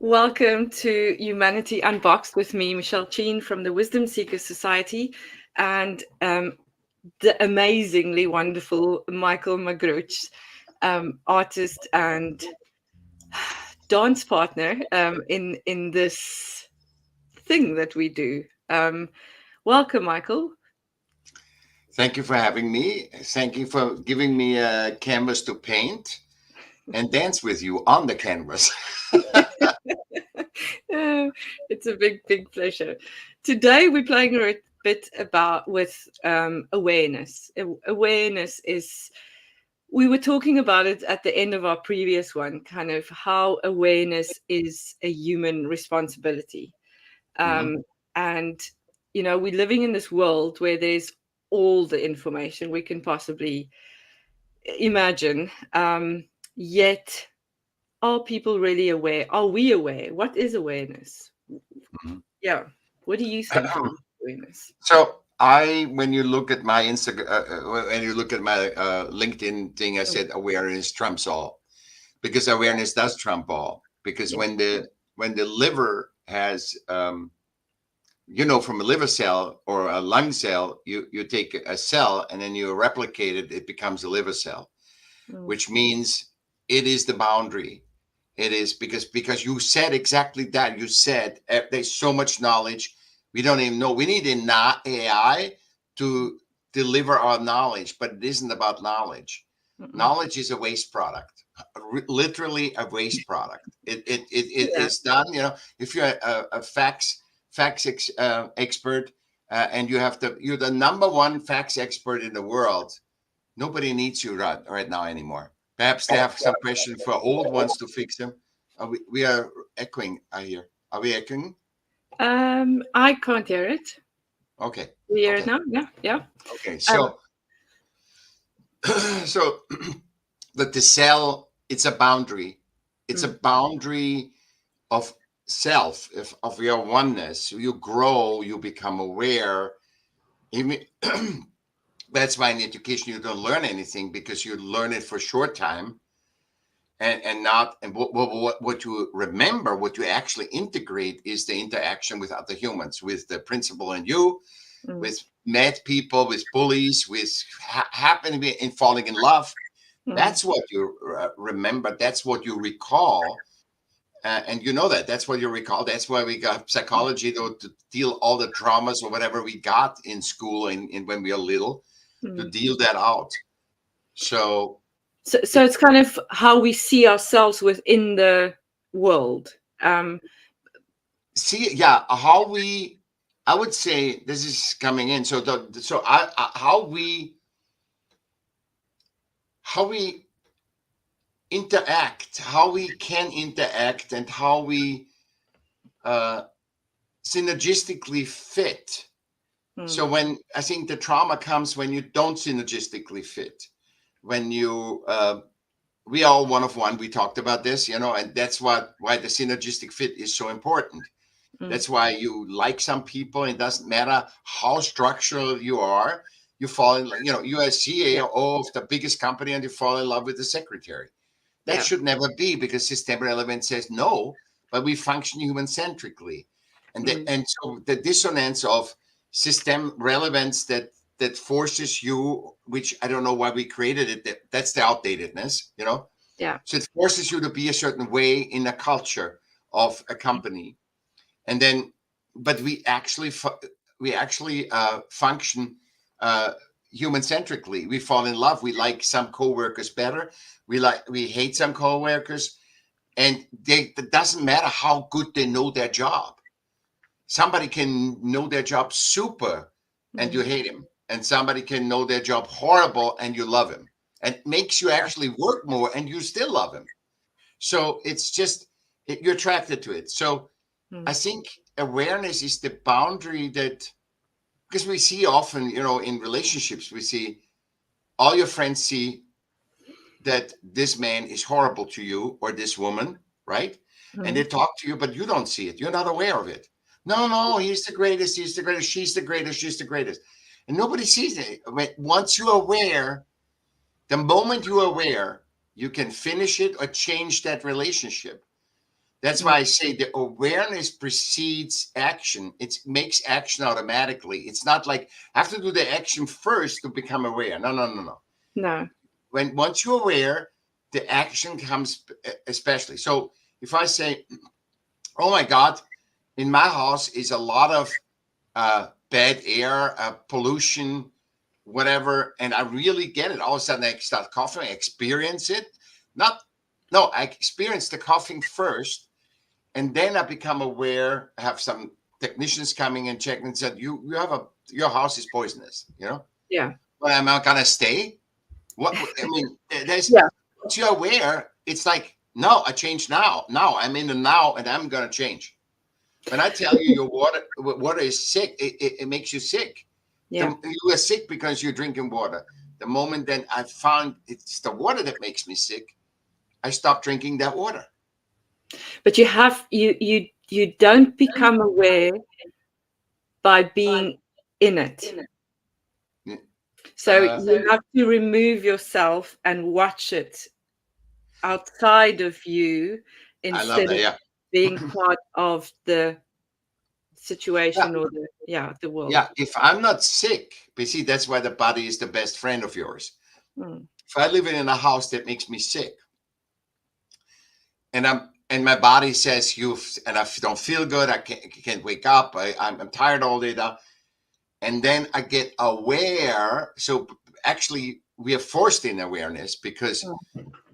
Welcome to Humanity Unboxed with me, Michelle Cheyne from the Wisdom Seekers Society, and the amazingly wonderful Michaell Magrutsche, artist and dance partner in this thing that we do. Welcome, Michaell. Thank you for having me. Thank you for giving me a canvas to paint and dance with you on the canvas. It's a big pleasure. Today we're playing a bit about with awareness. Awareness is, we were talking about it at the end of our previous one, kind of how awareness is a human responsibility. Mhm. And, we're living in this world where there's all the information we can possibly imagine. Yet, are people really aware? Are we aware? What is awareness? Mhm. Yeah. What do you think it is, awareness? When you look at my Instagram, when you look at my LinkedIn thing, I Mm, said awareness trumps all, because awareness does trump all. Because yeah. when the liver has, from a liver cell or a lung cell, you take a cell and then you replicate it, it becomes a liver cell, Mm, which means it is the boundary. It is because you said exactly that. You said there's so much knowledge we don't even know. We need AI to deliver our knowledge, but it isn't about knowledge. mm-mm. Knowledge is a waste product, literally a waste product. It Yeah. is done. If you're a facts expert, and you're the number one facts expert in the world, nobody needs you right now anymore. Perhaps they have some questions for old ones to fix them. We are echoing, I hear. Are we echoing? I can't hear it. Okay. You hear it Okay. now? Yeah, yeah. Okay. Um, So that the cell, it's a boundary. It's a mm, boundary of self, of your oneness. You grow, you become aware. Even that's why in education you don't learn anything, because you learn it for a short time, and not, and what you remember, what you actually integrate, is the interaction with other humans, with the principal and you, mm, with mad people, with bullies, with happen to be in falling in love. mm. That's what you remember. That's what you recall. And you know that's what you recall. That's why we got psychology to deal all the traumas or whatever we got in school and when we are little, to Mm. deal that out. So So it, it's kind of how we see ourselves within the world. Um, see, yeah, how we, I would say this is coming in. How we interact, how we can interact, and how we uh, synergistically fit. So mm, when I think the trauma comes when you don't synergistically fit, when you we are all one of one. We talked about this, and that's why the synergistic fit is so important. mm, That's why you like some people. It doesn't matter how structural you are. You fall in, you're a yeah, CEO of the biggest company and you fall in love with the secretary. That yeah. should never be, because system relevance says no, but we function human centrically. Mm, And so the dissonance of system relevance that forces you, which I don't know why we created it, that's the outdatedness. yeah. So it forces you to be a certain way in a culture of a company. And then, but we actually function uh, human centrically. We fall in love. We like some coworkers better. We hate some coworkers, and it doesn't matter how good they know their job. Somebody can know their job super and you Mm, hate him, and somebody can know their job horrible and you love him, and it makes you yeah. actually work more and you still love him. So it's just you're attracted to it. So I Mm, think awareness is the boundary that, because we see often, in relationships, we see all your friends see that this man is horrible to you, or this woman, right? And they mm, talk to you, but you don't see it. You're not aware of it. No, no, he's the greatest. He's the greatest. She's the greatest. She's the greatest. And nobody sees it. Once you're aware, the moment you're aware, you can finish it or change that relationship. That's why I say the awareness precedes action. It makes action automatically. It's not like I have to do the action first to become aware. No, no, no, no. No. Once you're aware, the action comes especially. So if I say, oh my God, in my house is a lot of bad air, pollution, whatever, and I really get it. All of a sudden I start coughing, I experience it. I experience the coughing first, and then I become aware. I have some technicians coming and checking and said, your house is poisonous, Yeah. But am I gonna stay? What I mean, there's Yeah. once you're aware, it's like, no, I change now. Now I'm in the now, and I'm gonna change. When I tell you your water is sick, it makes you sick. Yeah. You are sick because you're drinking water. The moment then I found it's the water that makes me sick, I stopped drinking that water. But you don't become aware by being in it. So you have to remove yourself and watch it outside of you I love instead that. of Yeah. being part of the situation or the world. Yeah. If I'm not sick, but see, that's why the body is the best friend of yours. If I live in a house that makes me sick, and my body says and I don't feel good, I can't wake up, I'm tired all day, and then I get aware. So actually, we are forced in awareness because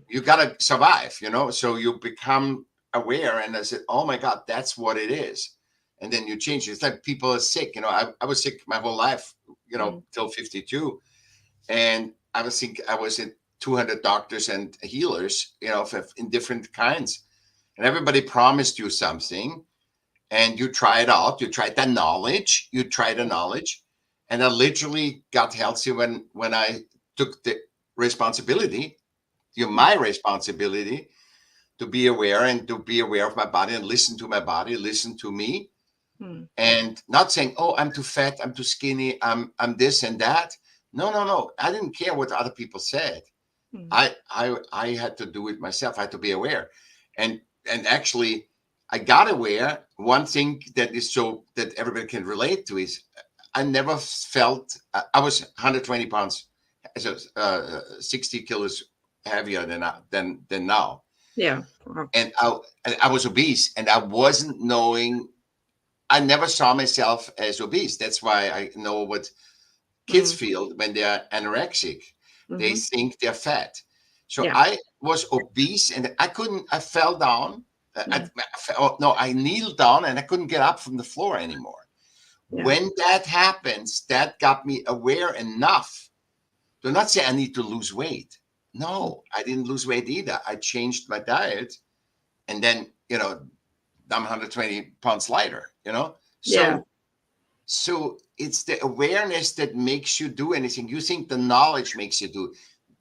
you gotta survive, So you become aware, and I said, "Oh my God, that's what it is." And then you change. It's like people are sick. I was sick my whole life, till 52, and I was in 200 doctors and healers, in different kinds, and everybody promised you something, and you try it out. You try the knowledge. And I literally got healthy when I took the responsibility. My responsibility to be aware and to be aware of my body and listen to my body, listen to me, and not saying, "Oh, I'm too fat, I'm too skinny, I'm this and that." No. I didn't care what other people said. I had to do it myself. I had to be aware, and actually, I got aware. One thing that is so that everybody can relate to is I never felt. I was 120 pounds, so 60 kilos heavier than now. Yeah. And I was obese, and I wasn't knowing. I never saw myself as obese. That's why I know what kids feel when they're anorexic. They think they're fat. So I was obese, and I fell down. I kneeled down, and I couldn't get up from the floor anymore. Yeah. When that happens, that got me aware enough to not say I need to lose weight. No, I didn't lose weight either. I changed my diet, and then, I'm 120 pounds lighter, So it's the awareness that makes you do anything. You think the knowledge makes you do.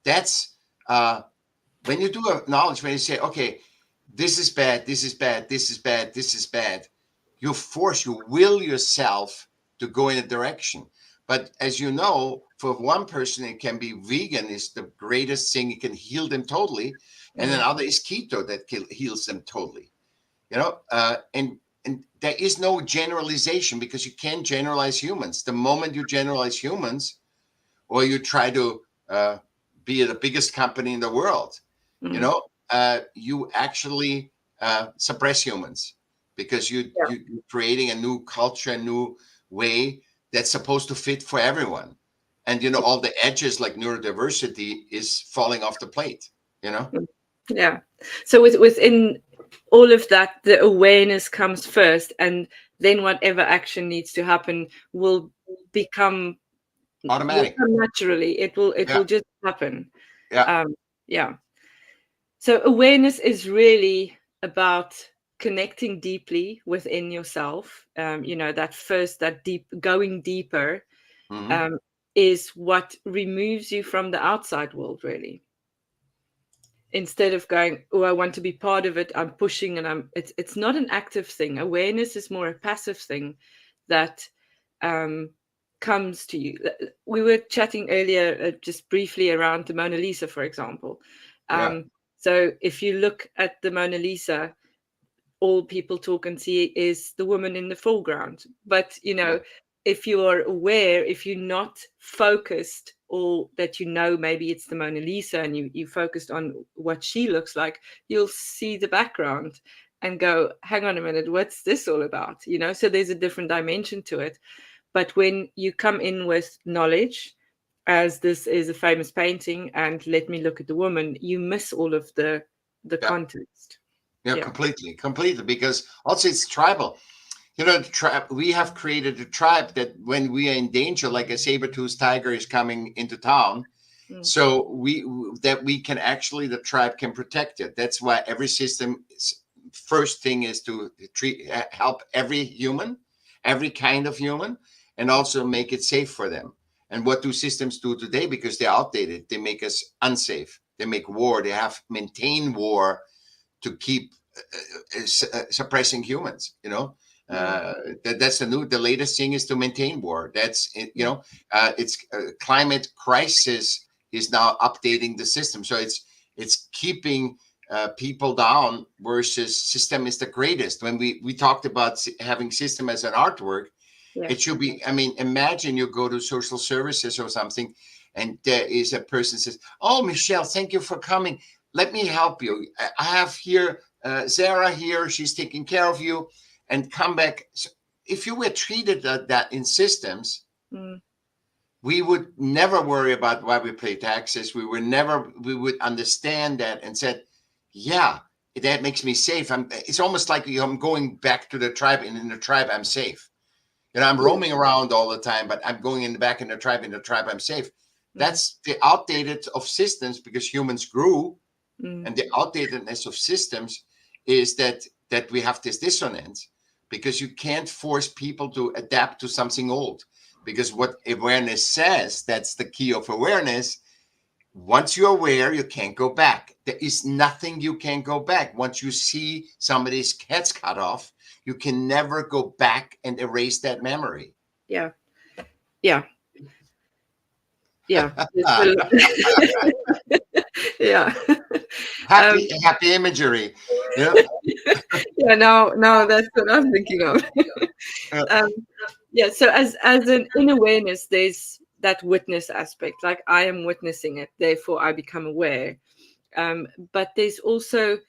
That's when you do a knowledge, when you say, okay, this is bad, this is bad, this is bad, this is bad, you will yourself to go in a direction. But as you know, for one person, it can be vegan is the greatest thing. It can heal them totally. And another is keto that heals them totally. And there is no generalization because you can't generalize humans. The moment you generalize humans, or you try to be the biggest company in the world, you actually suppress humans because you're creating a new culture, a new way that's supposed to fit for everyone. And all the edges like neurodiversity is falling off the plate. Yeah. So within all of that, the awareness comes first, and then whatever action needs to happen will become automatic. Naturally. It will just happen. Yeah. So awareness is really about connecting deeply within yourself. That deep going deeper is what removes you from the outside world, really. Instead of going, oh, I want to be part of it, I'm pushing, and it's not an active thing. Awareness is more a passive thing that comes to you. We were chatting earlier just briefly around the Mona Lisa, for example. So if you look at the Mona Lisa, all people talk and see is the woman in the foreground. But, Yeah. if you are aware, if you're not focused, or that maybe it's the Mona Lisa and you focused on what she looks like, you'll see the background and go, hang on a minute, what's this all about? So there's a different dimension to it. But when you come in with knowledge, as this is a famous painting, and let me look at the woman, you miss all of the Yeah. context. Yeah, completely, because also it's tribal. The tribe, we have created a tribe that when we are in danger, like a saber-toothed tiger is coming into town, so we can actually, the tribe can protect it. That's why every system first thing is to help every human, every kind of human, and also make it safe for them. And what do systems do today? Because they're outdated, they make us unsafe. They make war. They have maintain war to keep suppressing humans. That's the latest thing is to maintain war. That's it's climate crisis is now updating the system, so it's keeping people down, versus system is the greatest. When we talked about having system as an artwork, it should be, I mean, imagine you go to social services or something, and there is a person says, oh, Michelle, thank you for coming, let me help you, I have here Sarah here, she's taking care of you, and come back. So if you were treated that in systems, we would never worry about why we pay taxes. We would understand that and said, yeah, that makes me safe. It's almost like I'm going back to the tribe, and in the tribe I'm safe. I'm roaming around all the time, but I'm going back in the tribe. In the tribe I'm safe. That's the outdated of systems, because humans grew, and the outdatedness of systems is that we have this dissonance, because you can't force people to adapt to something old, because what awareness says, that's the key of awareness. Once you're aware, you can't go back. There is nothing you can go back. Once you see somebody's head's cut off, you can never go back and erase that memory. Yeah. Yeah. Yeah. Yeah. Happy imagery. Yeah. Yeah. Now that's what I'm thinking of. Yeah. So as an in awareness, there's that witness aspect. Like, I am witnessing it, therefore I become aware. But there's also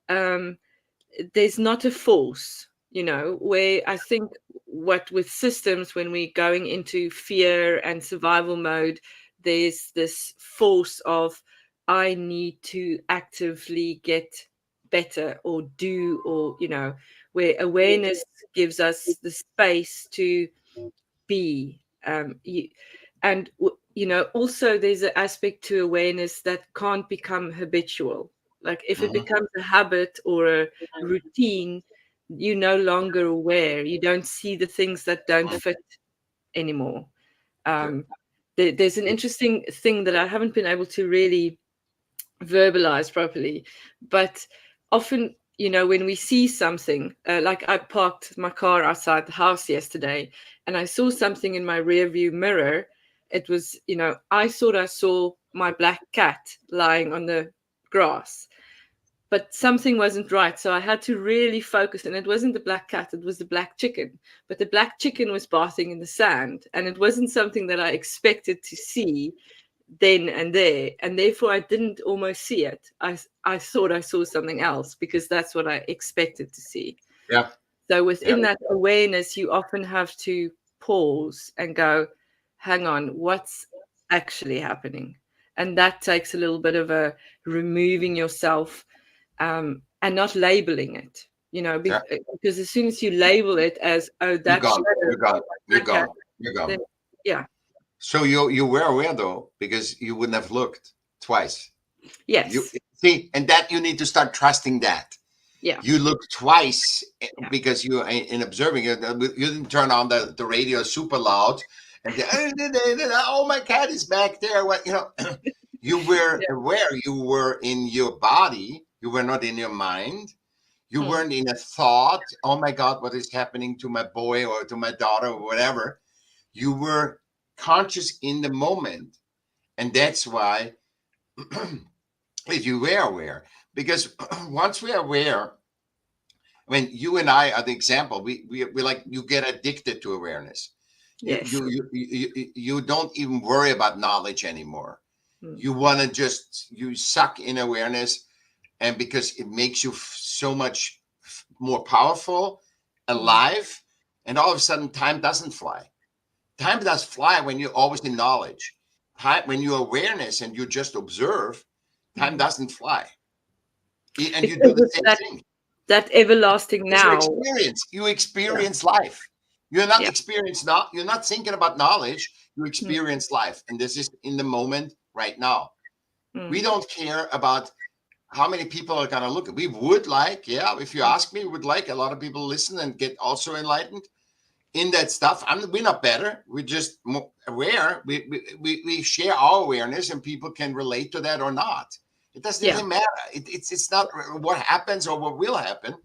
there's not a force, where I think what with systems, when we're going into fear and survival mode, there's this force of, I need to actively get better or do, or, where awareness gives us the space to be. And also there's an aspect to awareness that can't become habitual. Like, if it becomes a habit or a routine, you're no longer aware, you don't see the things that don't fit anymore. There's an interesting thing that I haven't been able to really verbalize properly, but often, when we see something, like I parked my car outside the house yesterday, and I saw something in my rear view mirror. It was, I thought I saw my black cat lying on the grass, but something wasn't right. So I had to really focus, and it wasn't the black cat, it was the black chicken. But the black chicken was bathing in the sand, and it wasn't something that I expected to see then and there, and therefore I didn't almost see it. I thought I saw something else, because that's what I expected to see. Yeah. So within that awareness, you often have to pause and go, hang on, what's actually happening? And that takes a little bit of a removing yourself, and not labeling it, because as soon as you label it as, oh, that's you're gone. Yeah. So you were aware, though, because you wouldn't have looked twice. Yes. You see, and that you need to start trusting that. Yeah. You look twice, because you, in observing it, you didn't turn on the radio super loud and oh, my cat is back there. What, you were aware. You were in your body. You were not in your mind. You weren't in a thought. Oh my God, what is happening to my boy or to my daughter or whatever? You were conscious in the moment, and that's why if you were aware, because once we're aware, when you and I are the example, we like, you get addicted to awareness. Yes. You don't even worry about knowledge anymore. Mm. You want to just, you suck in awareness, and because it makes you so much more powerful, alive, and all of a sudden time doesn't fly. Time does fly when you're always in knowledge. Time, when you're awareness and you just observe, time doesn't fly. And you do Because the it's same that thing. everlasting Because you now. experience, Yeah. life. You're not Yeah. experienced, not, you're not thinking about knowledge, you Mm. experience life. And this is in the moment right now. We Mm. don't care about how many people are going to look. We would like, yeah, if you ask me, we would like a lot of people listen and get also enlightened in that stuff. We're not better. We're just more aware. We share our awareness, and people can relate to that or not. It doesn't Yeah. really matter. It's not what happens or what will happen.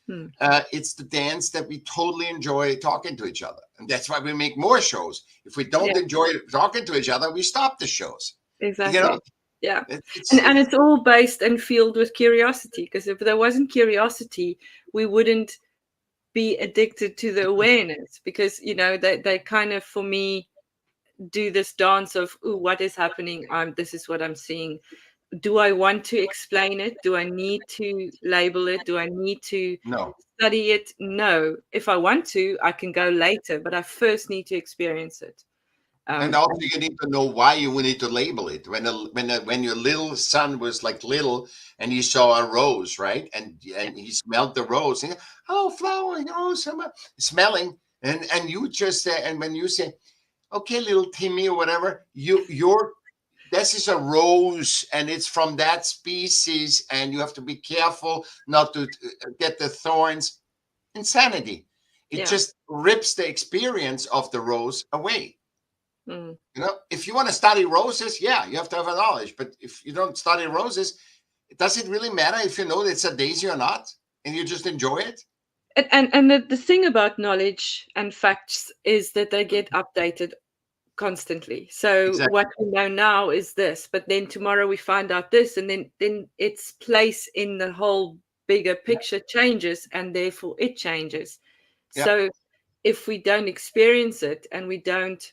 Mm. It's the dance that we totally enjoy talking to each other. And that's why we make more shows. If we don't Yeah. enjoy talking to each other, we stop the shows. You know, Exactly. Yeah. it's And it's all based and fueled with curiosity, because if there wasn't curiosity, we wouldn't be addicted to the awareness, because they kind of, for me, do this dance of, ooh, what is happening, this is what I'm seeing. Do I want to explain it? Do I need to label it? Do I need to no. study it? No. If I want to, I can go later, but I first need to experience it. And also, you need to know why you need to label it. When your little son was like little, and he saw a rose, right, and he smelled the rose, and, oh, flower, smelling, and you just say, and when you say, okay, little Timmy or whatever, this is a rose, and it's from that species, and you have to be careful not to get the thorns. Insanity. It Yeah. just rips the experience of the rose away. Mm. If you want to study roses, yeah, you have to have a knowledge. But if you don't study roses, does it really matter if you know it's a daisy or not, and you just enjoy it? And the thing about knowledge and facts is that they get updated constantly. So Exactly. what we know now is this, but then tomorrow we find out this, and then its place in the whole bigger picture changes, and therefore it changes. Yeah. So if we don't experience it and we don't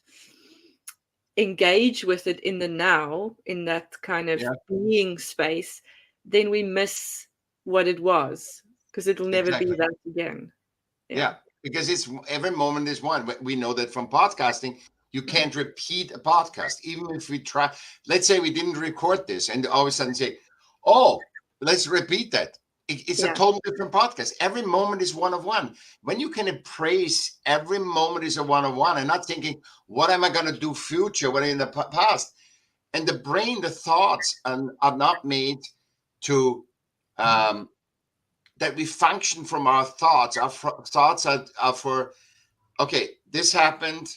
engage with it in the now, in that kind of Yeah. being space, then we miss what it was, because it'll never be Exactly. that again. Yeah. Yeah. Because it's every moment is one. We know that from podcasting. You Mm. can't repeat a podcast, even if we try. Let's say we didn't record this, and all of a sudden say, "Oh, let's repeat that." It's a Yeah. total different podcast. Every moment is one of one. When you can embrace every moment is a one of one, and not thinking, "What am I going to do future? What in the past?" And the brain, the thoughts are not made to that we function from our thoughts. Our thoughts are for, okay, this happened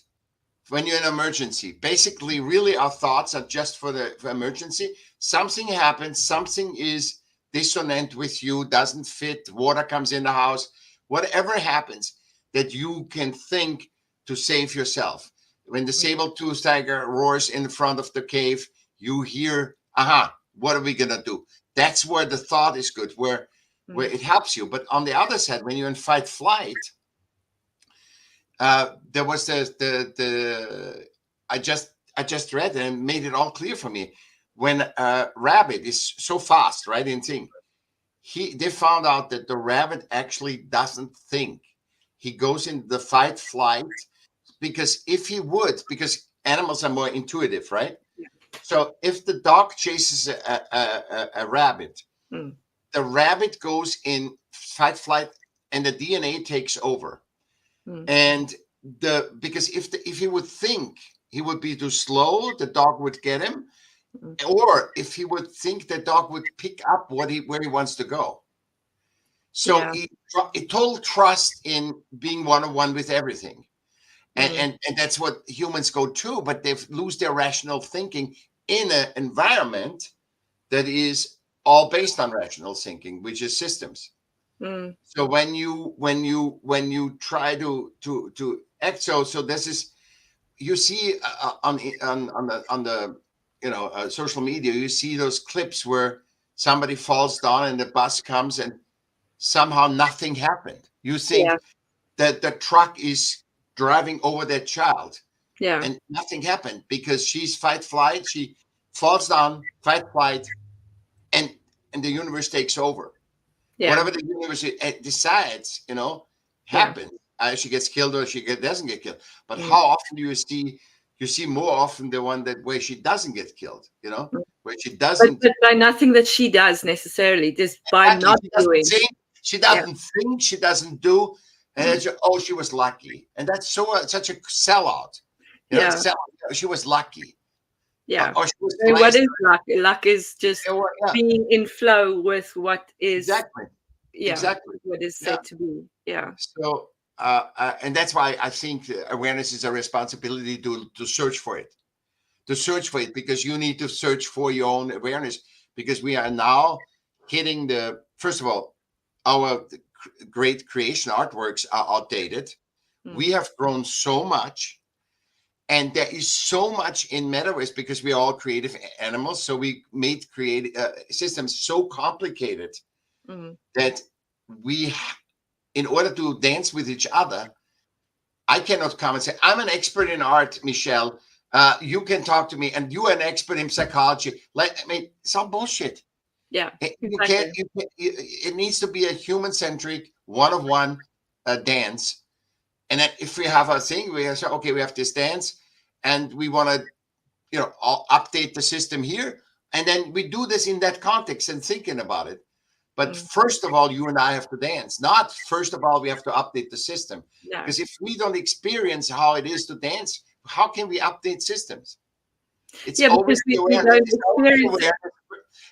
when you're in an emergency. Basically, really, our thoughts are just for emergency. Something happens, something is dissonant with you, doesn't fit, water comes in the house, whatever happens that you can think to save yourself. When the saber-toothed tiger roars in front of the cave, you hear, aha, what are we going to do? That's where the thought is good, where it helps you. But on the other side, when you're in fight flight, there was the I just read and made it all clear for me. When a rabbit is so fast, right, in thing, they found out that the rabbit actually doesn't think. He goes in the fight flight, because if he would, because animals are more intuitive, right? So if the dog chases a rabbit, Mm. the rabbit goes in fight flight, and the DNA takes over. Mm. And because if he would think, he would be too slow, the dog would get him. Or if he would think, the dog would pick up where he wants to go. So Yeah. it total trust in being one-on-one with everything. And, Mm. and that's what humans go to, but they lose their rational thinking in an environment that is all based on rational thinking, which is systems. Mm. So when you try to act, so this is, you see on the social media, you see those clips where somebody falls down and the bus comes and somehow nothing happened. You Yeah. think that the truck is driving over that child, Yeah. and nothing happened because she's fight flight. She falls down, fight flight, and the universe takes over. Yeah. Whatever the universe decides, Yeah. happens. She gets killed or doesn't get killed. But Mm. how often do you see? You see more often the one that where she doesn't get killed. Mm. Where she But, doesn't. but by nothing that she does necessarily, just by Exactly. not She doesn't doing. think. She Yeah. doesn't think. She doesn't do. And Mm. it's, oh, she was lucky, and that's such a sellout. Yeah. She was lucky, Yeah. or she was So what blessed. is luck? Luck is just Yeah, being in flow with what is, exactly, yeah, exactly. what is Yeah. said to be. Yeah. So, and that's why I think awareness is a responsibility to search for it, because you need to search for your own awareness, because we are now hitting first of all, our great creation artworks are outdated. Mm. We have grown so much, and there is so much in metaverse because we are all creative animals. So we made creative systems so complicated Mm. that we, in order to dance with each other, I cannot come and say, I'm an expert in art, Michelle. You can talk to me, and you are an expert in psychology. It's all bullshit. Yeah. You can't. Exactly. It needs to be a human-centric, one-of-one dance. And then if we have a thing, we say, okay, we have this dance, and we want to, update the system here, and then we do this in that context and thinking about it. But Mm. first of all, you and I have to dance. Not first of all, we have to update the system. No. Because if we don't experience how it is to dance, how can we update systems? It's Yeah, always because the we awareness. don't It's always experience it. awareness.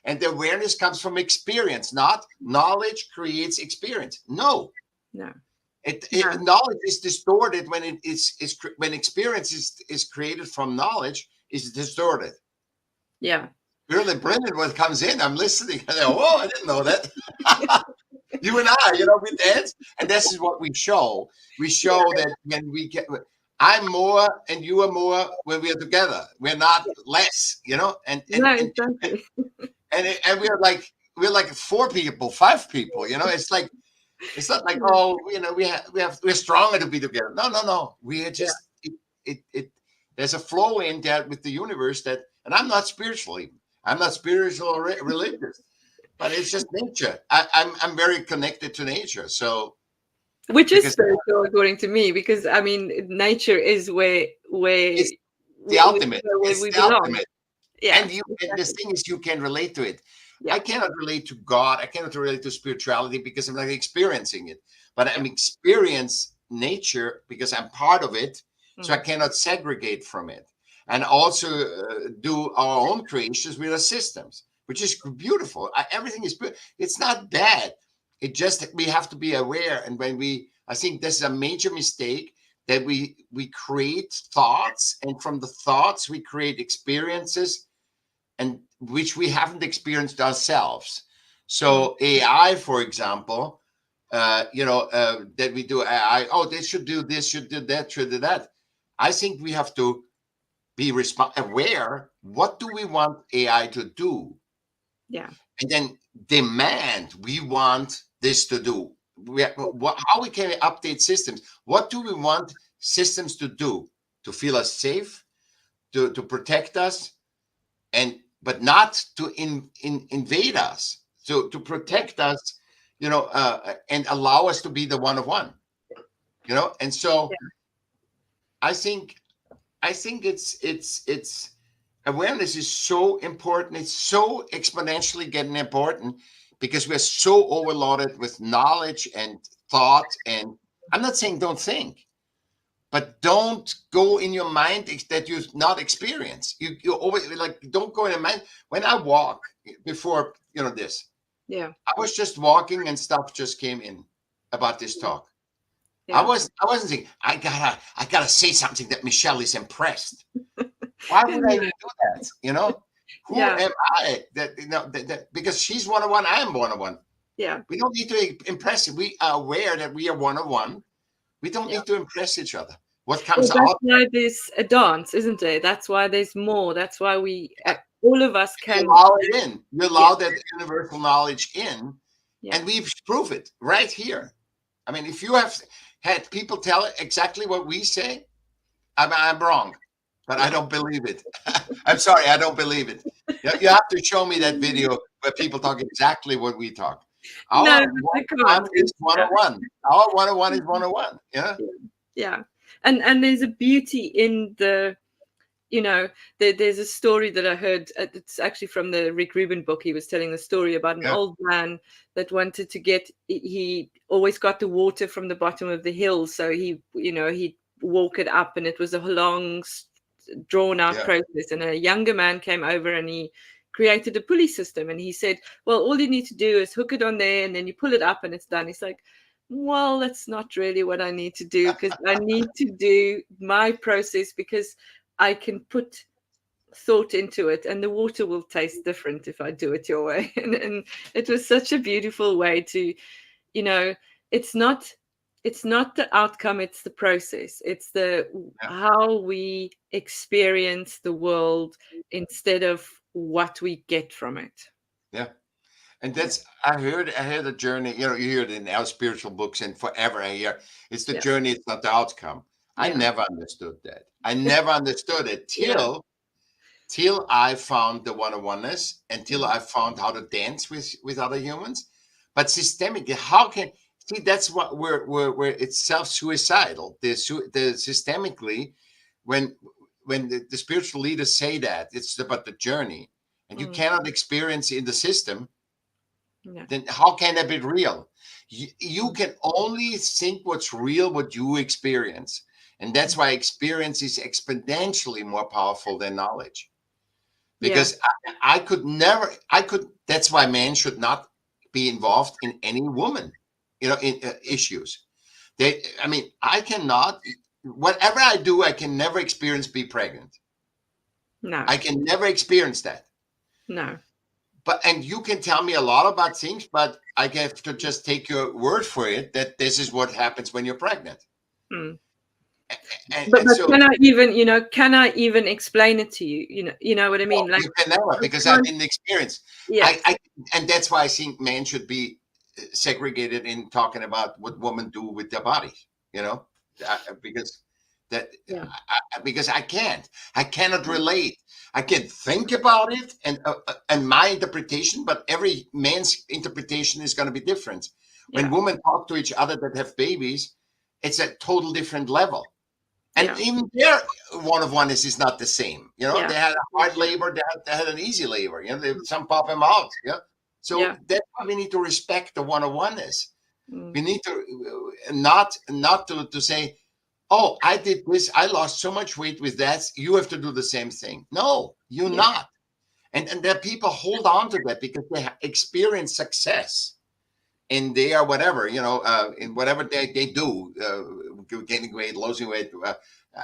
And the awareness comes from experience, not knowledge creates experience. No. No. Knowledge is distorted when when experience is created from knowledge, is distorted. Yeah. Really, Brendan, what comes in, I'm listening. I go, whoa, I didn't know that. You and I, we dance, and this is what we show. We show that when we get, I'm more and you are more when we are together. We're not less, and No, exactly. and we're like 4 people, 5 people, It's like, it's not like, oh, we're stronger to be together. No. We are just it there's a flow in that with the universe that, and I'm not spiritual even. I'm not spiritual or religious, but it's just nature. I'm very connected to nature. So Which is because spiritual according to me, because I mean nature is where it's the ultimate. where It's we the belong. ultimate. Yeah. And the Exactly. thing is, you can relate to it. Yeah. I cannot relate to God. I cannot relate to spirituality because I'm not experiencing it. But I'm experience nature because I'm part of it. So I cannot segregate from it. And also do our own creations with our systems, which is beautiful. Everything is good. It's not bad. It just, we have to be aware. And I think this is a major mistake, that we create thoughts, and from the thoughts we create experiences, and which we haven't experienced ourselves. So AI, for example, that we do AI. Oh, they should do this, should do that, should do that. I think we have to be aware. What do we want AI to do? Yeah. And then demand, we want this to do. How we can update systems? What do we want systems to do? To feel us safe, to protect us, but not to invade us, to protect us, and allow us to be the one of one, And so I think it's awareness is so important. It's so exponentially getting important because we're so overloaded with knowledge and thought. And I'm not saying don't think, but don't go in your mind that you not experience. You always, like, don't go in your mind. When I walk before, this, Yeah. I was just walking and stuff just came in about this talk. Yeah. I wasn't saying I gotta say something that Michelle is impressed. Why would I even do that? Who am I that because she's one on one, I am one on one. Yeah. We don't need to impress it. We are aware that we are one on one. We don't need to impress each other. What comes Well, that's out? why there's a dance, isn't it? That's why there's more. That's why we all of us You can. allow it in. You allow that universal knowledge in, Yeah. And we prove it right here. I mean, if you have had people tell exactly what we say, I'm wrong, but I Yeah. don't believe it. I'm sorry, I don't believe it. You have to show me that video where people talk exactly what we talk. No, Our but I 101 can't. is 101. Our 101 is 101. Yeah. Yeah. Yeah. And there's a beauty in the, there's a story that I heard. It's actually from the Rick Rubin book. He was telling the story about an Yeah. old man that wanted to get, he always got the water from the bottom of the hill. So he'd walk it up, and it was a long, drawn out Yeah. process. And a younger man came over and he created a pulley system. And he said, well, all you need to do is hook it on there, and then you pull it up and it's done. He's like, well, that's not really what I need to do, because I need to do my process, because I can put thought into it, and the water will taste different if I do it your way. And it was such a beautiful way to, it's not the outcome, it's the process. It's the Yeah. how we experience the world instead of what we get from it. Yeah. And that's I heard a journey, you hear it in our spiritual books and forever I hear it's the Yeah. journey, it's not the outcome. I Yeah. never understood that. I never understood it Yeah. till I found the one-on-oneness, until Mm. I found how to dance with other humans. But systemically, how can see that's what where it's self-suicidal. The systemically, when the spiritual leaders say that it's about the journey, and you Mm. cannot experience in the system, Yeah. then how can that be real? You can only think what's real, what you experience. And that's why experience is exponentially more powerful than knowledge. Yeah. Because that's why men should not be involved in any woman, in issues. I cannot, whatever I do, I can never experience be pregnant. No. I can never experience that. No. And you can tell me a lot about things, but I have to just take your word for it that this is what happens when you're pregnant. Mm. And, But and so can I even explain it to you? You know what I mean? Like, you can never, I because I can't- didn't experience. yes. And that's why I think men should be segregated in talking about what women do with their bodies. Because that Yeah. because I cannot relate. I can think about it and my interpretation, but every man's interpretation is going to be different. When Yeah. women talk to each other that have babies, it's a total different level. And Yeah. even their one is not the same. Yeah. They had a hard labor, they had an easy labor. Some pop them out. Yeah. So Yeah. that's why we need to respect the one-on-oneness. Mm. We need to not to say, oh, I did this, I lost so much weight with that, you have to do the same thing. No, you're Yeah. not. And that people hold on to that because they experience success in their whatever, in whatever they do, gaining weight, losing weight,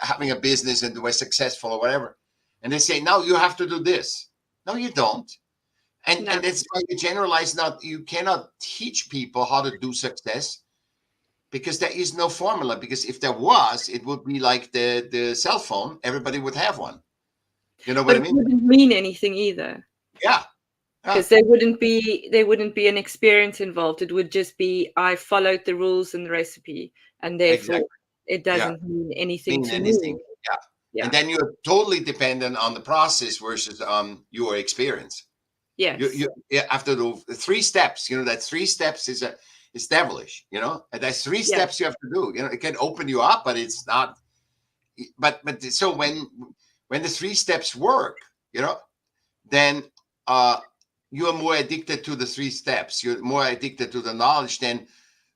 having a business, and we're successful or whatever. And they say, no, you have to do this. No, you don't. And No. that's why you generalize. Not you cannot teach people how to do success, because there is no formula. Because if there was, it would be like the cell phone. Everybody would have one. You know what But I it mean? wouldn't mean anything either, Yeah. because there wouldn't be an experience involved. It would just be, I followed the rules and the recipe, and therefore Exactly. it Yeah. doesn't mean anything Mean to anything. me. Yeah. Yeah. And then you're totally dependent on the process versus your experience. Yes. After the 3 steps, that 3 steps is established, and that's 3 steps you have to do. It can open you up, but it's not. But so when the 3 steps work, then you are more addicted to the 3 steps. You're more addicted to the knowledge than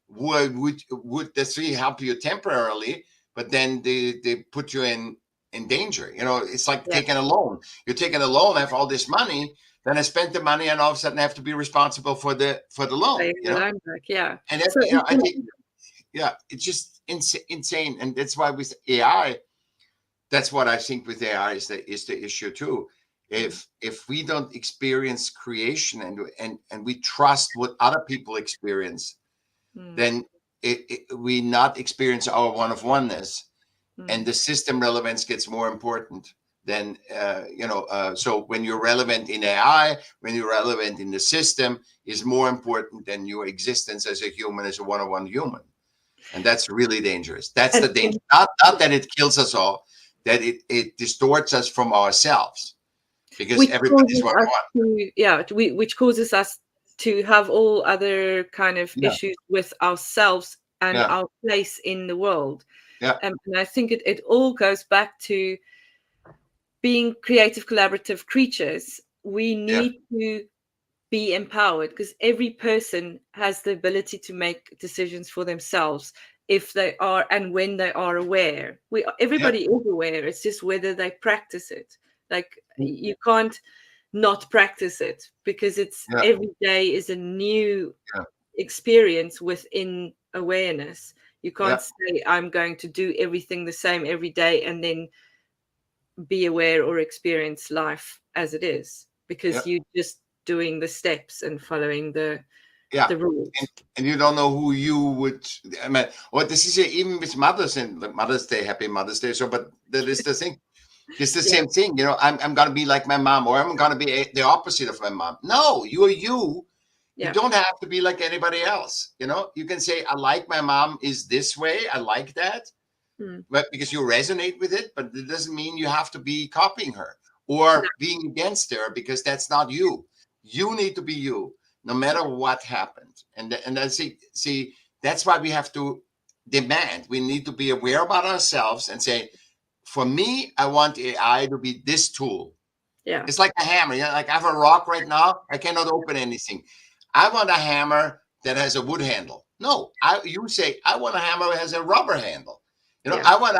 would the three help you temporarily, but then they put you in danger. It's like Yeah. taking a loan. You're taking a loan, I have all this money, then I spent the money, and all of a sudden I have to be responsible for the loan. Paying the loan back. Yeah. And that, So I think, it's just insane. And that's why with AI, that's what I think with AI is the issue too. If we don't experience creation and we trust what other people experience, then we not experience our one of oneness, and the system relevance gets more important. then so when you're relevant in AI, when you're relevant in the system, is more important than your existence as a human, as a one-on-one human. And that's really dangerous. That's the danger. Not that it kills us all, that it distorts us from ourselves, because which everybody's causes one-on-one. us which causes us to have all other kind of Yeah. issues with ourselves and Yeah. our place in the world. Yeah. And I think it all goes back to being creative, collaborative creatures. We Yeah. need to be empowered, because every person has the ability to make decisions for themselves if they are and when they are aware. Yeah. Everybody is aware. It's just whether they practice it. Like, you can't not practice it, because it's Yeah. every day is a new Yeah. experience within awareness. You Yeah. can't say I'm going to do everything the same every day and then be aware or experience life as it is, Yeah. because you're just doing the steps and following the Yeah. rules. And you don't know who you would. I mean, or this is even with mothers and Mother's Day, happy Mother's Day. So, but that is the thing. It's the Yeah, same thing. I'm gonna be like my mom, or I'm gonna be the opposite of my mom. No, you are you. You yeah, don't have to be like anybody else. You can say, I like my mom is this way. I like that. mm, But because you resonate with it, but it doesn't mean you have to be copying her no, or being against her, because that's not you. You need to be you, no matter what happens. And I see, that's why we have to demand. We need to be aware about ourselves and say, for me, I want AI to be this tool. yeah, It's like a hammer. Like I have a rock right now. I cannot open anything. I want a hammer that has a wood handle. No, you say I want a hammer that has a rubber handle. yeah, I want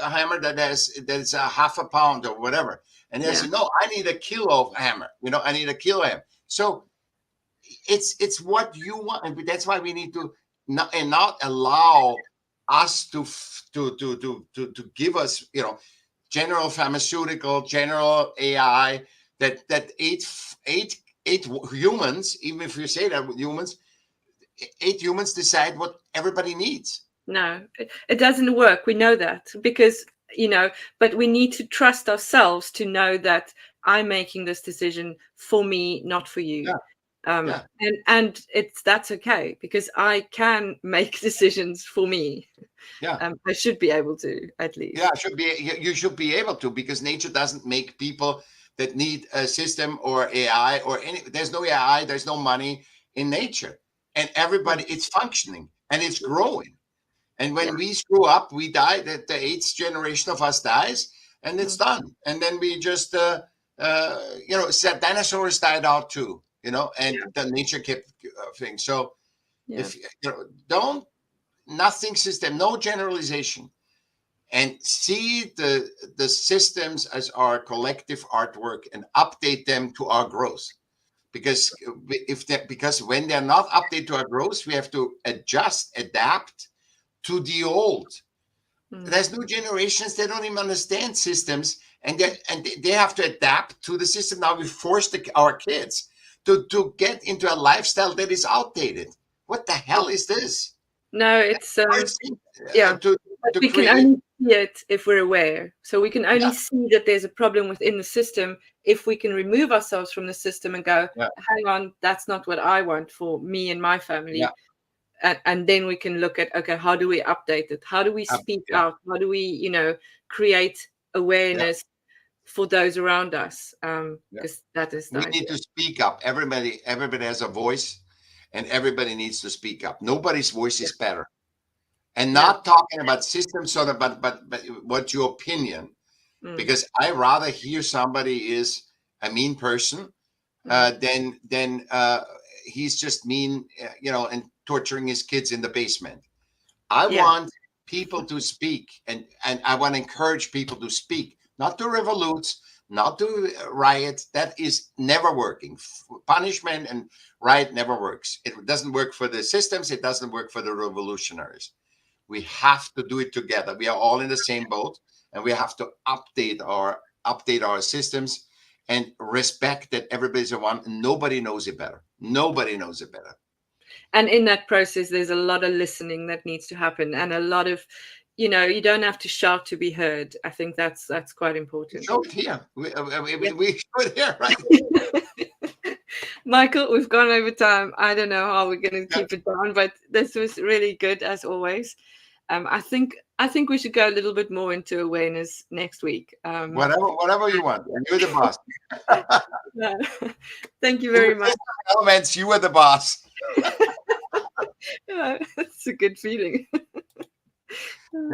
a hammer that's a half a pound or whatever. And they yeah, say, no, I need a kilo hammer. I need a kilo hammer. So it's what you want, and that's why we need to not allow us to give us general pharmaceutical, general AI, that eight humans, even if you say that humans, 8 humans decide what everybody needs. no, it doesn't work. We know that, because but we need to trust ourselves to know that I'm making this decision for me, not for you. Yeah, yeah, And that's okay, because I can make decisions for me. yeah. I should be able to, at Yeah, least. you should be able to, because nature doesn't make people that need a system or AI or any. There's no AI, there's no money in nature, and Yeah, everybody, it's functioning and it's growing. And yeah, when we screw up, we die. That the eighth generation of us dies, and it's mm, done. And then we just, said dinosaurs died out too. And yeah, the nature kept things. So yeah, if don't nothing system, no generalization, and see the systems as our collective artwork and update them to our growth, because because when they're not updated to our growth, we have to adapt to the old. mm, There's new generations, they don't even understand systems, and they have to adapt to the system. Now we force our kids to get into a lifestyle that is outdated. What the yeah. hell is this? No, it's First thing, yeah. to But we can create. only see it if we're aware. So we can only Yeah, see that there's a problem within the system if we can remove ourselves from the system and go, yeah, hang on, that's not what I want for me and my yeah, family. And then we can look at, okay, how do we update it? How do we speak yeah, out? How do we, create yeah, awareness for those around us? yeah. Because that is the We need idea. to speak up. Everybody has a voice, and everybody needs to speak up. Nobody's voice Yeah. is better. And No. not talking about systems, sort of, but what's your opinion? Mm, Because I rather hear somebody is a mean person mm, than he's just mean, and torturing his kids in the basement. I yeah. want people to speak, and I want to encourage people to speak, not to revolute, not to riot. That is never working. Punishment and riot never works. It doesn't work for the systems. It doesn't work for the revolutionaries. We have to do it together. We are all in the same boat, and we have to update our systems and respect that everybody's a one. Nobody knows it better. Nobody knows it better. And in that process, there's a lot of listening that needs to happen, and a lot of you know, you don't have to shout to be heard. I think that's quite important. Show it here. We show it here, right? Michael, we've gone over time. I don't know how we're going to Yeah. keep it down, but this was really good as always. I think we should go a little bit more into awareness next week. Whatever you want. You're the boss. Thank you very much. Elements, you are the boss. That's a good feeling.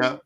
Yeah.